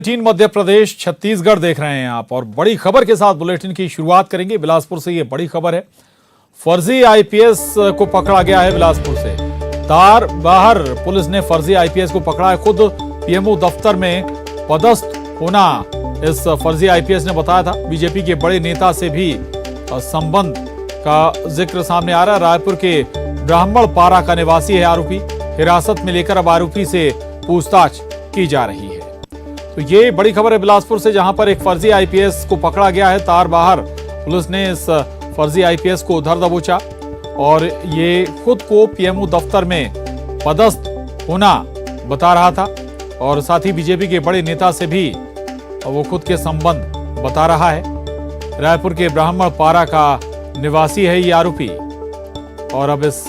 चीन मध्य प्रदेश छत्तीसगढ़ देख रहे हैं आप और बड़ी खबर के साथ बुलेटिन की शुरुआत करेंगे। बिलासपुर से ये बड़ी खबर है, फर्जी आईपीएस को पकड़ा गया है। बिलासपुर से तार बाहर पुलिस ने फर्जी आईपीएस को पकड़ा है। खुद पीएमओ दफ्तर में पदस्थ होना इस फर्जी आईपीएस ने बताया था। बीजेपी के बड़े नेता से भी संबंध का जिक्र सामने आ रहा है। रायपुर के ब्राह्मण पारा का निवासी है आरोपी। हिरासत में लेकर अब आरोपी से पूछताछ की जा रही है। तो ये बड़ी खबर है बिलासपुर से, जहां पर एक फर्जी आईपीएस को पकड़ा गया है। तार बाहर पुलिस ने इस फर्जी आईपीएस को धर दबोचा और ये खुद को पीएमओ दफ्तर में पदस्थ होना बता रहा था और साथ ही बीजेपी के बड़े नेता से भी वो खुद के संबंध बता रहा है। रायपुर के ब्राह्मण पारा का निवासी है ये आरोपी और अब इस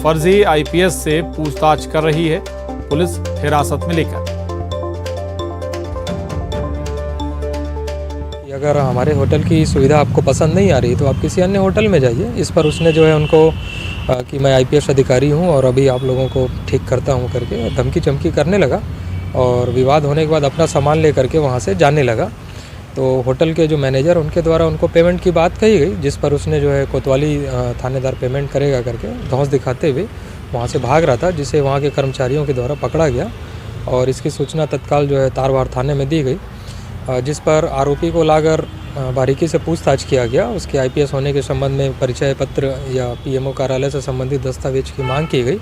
फर्जी आईपीएस से पूछताछ कर रही है पुलिस हिरासत में लेकर। अगर हमारे होटल की सुविधा आपको पसंद नहीं आ रही तो आप किसी अन्य होटल में जाइए। इस पर उसने जो है उनको कि मैं आईपीएस अधिकारी हूं और अभी आप लोगों को ठीक करता हूं करके धमकी चमकी करने लगा और विवाद होने के बाद अपना सामान लेकर के वहां से जाने लगा। तो होटल के जो मैनेजर उनके द्वारा उनको पेमेंट की बात कही गई, जिस पर उसने जो है कोतवाली थानेदार पेमेंट करेगा करके धौंस दिखाते हुए वहाँ से भाग रहा था, जिसे वहाँ के कर्मचारियों के द्वारा पकड़ा गया और इसकी सूचना तत्काल जो है तारवार थाने में दी गई, जिस पर आरोपी को लाकर बारीकी से पूछताछ किया गया। उसके आईपीएस होने के संबंध में परिचय पत्र या पीएमओ कार्यालय से संबंधित दस्तावेज की मांग की गई,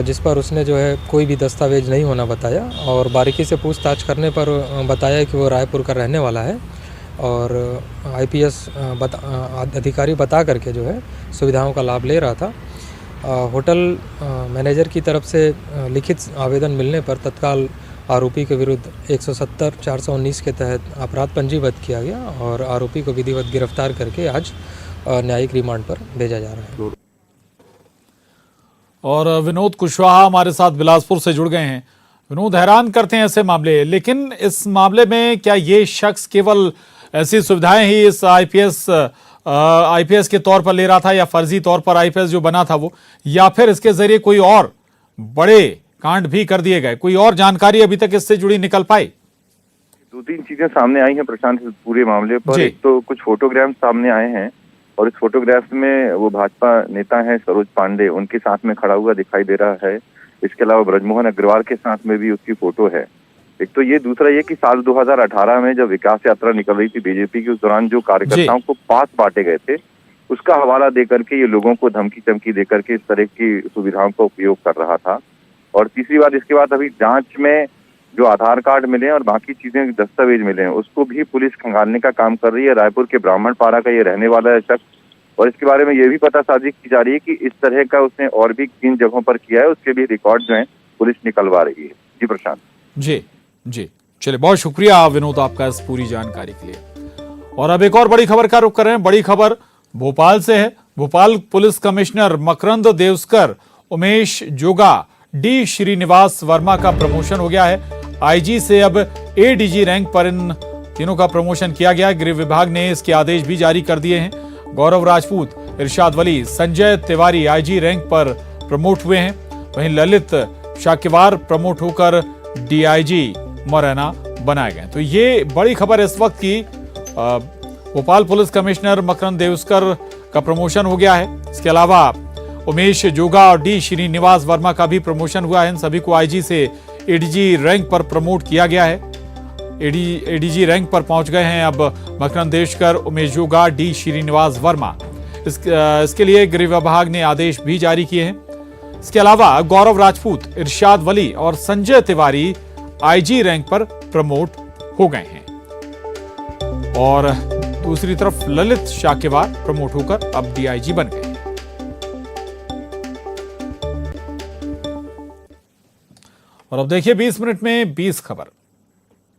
जिस पर उसने जो है कोई भी दस्तावेज नहीं होना बताया और बारीकी से पूछताछ करने पर बताया कि वो रायपुर का रहने वाला है और आईपीएस अधिकारी बता करके जो है सुविधाओं का लाभ ले रहा था। होटल मैनेजर की तरफ से लिखित आवेदन मिलने पर तत्काल आरोपी के विरुद्ध 170-419 के तहत अपराध पंजीबद्ध किया गया और आरोपी को विधिवत गिरफ्तार करके आज न्यायिक रिमांड पर भेजा जा रहा है। और विनोद कुशवाहा हमारे साथ बिलासपुर से जुड़ गए हैं। विनोद, हैरान करते हैं ऐसे मामले, लेकिन इस मामले में क्या ये शख्स केवल ऐसी सुविधाएं ही इस आईपीएस के तौर पर ले रहा था या फर्जी तौर पर आईपीएस जो बना था वो, या फिर इसके जरिए कोई और बड़े कांड भी कर दिए गए? कोई और जानकारी अभी तक इससे जुड़ी निकल पाई? दो तीन चीजें सामने आई हैं प्रशांत इस पूरे मामले पर। एक तो कुछ फोटोग्राफ्स सामने आए हैं और इस फोटोग्राफ्स में वो भाजपा नेता हैं सरोज पांडे, उनके साथ में खड़ा हुआ दिखाई दे रहा है। इसके अलावा ब्रजमोहन अग्रवाल के साथ में भी उसकी फोटो है। एक तो ये, दूसरा ये कि साल 2018 में जब विकास यात्रा निकल रही थी बीजेपी की, उस दौरान जो कार्यकर्ताओं को पास बांटे गए थे उसका हवाला देकर के ये लोगों को धमकी चमकी देकर के इस तरह की सुविधाओं का उपयोग कर रहा था। और तीसरी बात, इसके बाद अभी जांच में जो आधार कार्ड मिले और बाकी चीजें दस्तावेज मिले हैं उसको भी पुलिस खंगालने का काम कर रही है। रायपुर के ब्राह्मण पारा का ये रहने वाला है शख्स और इसके बारे में ये भी पता साजी की जा रही है कि इस तरह का उसने और भी किन जगहों पर किया है, उसके भी रिकॉर्ड जो है पुलिस निकलवा रही है। जी प्रशांत। जी चलिए, बहुत शुक्रिया विनोद आपका इस पूरी जानकारी के लिए। और अब एक और बड़ी खबर का रुख कर रहे हैं। बड़ी खबर भोपाल से है। भोपाल पुलिस कमिश्नर मकरंद देवस्कर, उमेश जोगा, डी श्रीनिवास वर्मा का प्रमोशन हो गया है। आईजी से अब एडीजी रैंक पर इन तीनों का प्रमोशन किया गया। गृह विभाग ने इसके आदेश भी जारी कर दिए हैं। गौरव राजपूत, इरशाद वली, संजय तिवारी आईजी रैंक पर प्रमोट हुए हैं। वहीं ललित शाकिवार प्रमोट होकर डीआईजी मुरैना बनाए गए। तो ये बड़ी खबर इस वक्त की, भोपाल पुलिस कमिश्नर मकरंद देवस्कर का प्रमोशन हो गया है। इसके अलावा उमेश जोगा और डी श्रीनिवास वर्मा का भी प्रमोशन हुआ है। इन सभी को आईजी से एडीजी रैंक पर प्रमोट किया गया है। एडीजी रैंक पर पहुंच गए हैं अब मकरंद देवस्कर, उमेश जोगा, डी श्रीनिवास वर्मा। इसके लिए गृह विभाग ने आदेश भी जारी किए हैं। इसके अलावा गौरव राजपूत, इरशाद वली और संजय तिवारी आईजी रैंक पर प्रमोट हो गए हैं और दूसरी तरफ ललित शाकिवार प्रमोट होकर अब डीआईजी बन गए। और अब देखिए 20 मिनट में 20 खबर।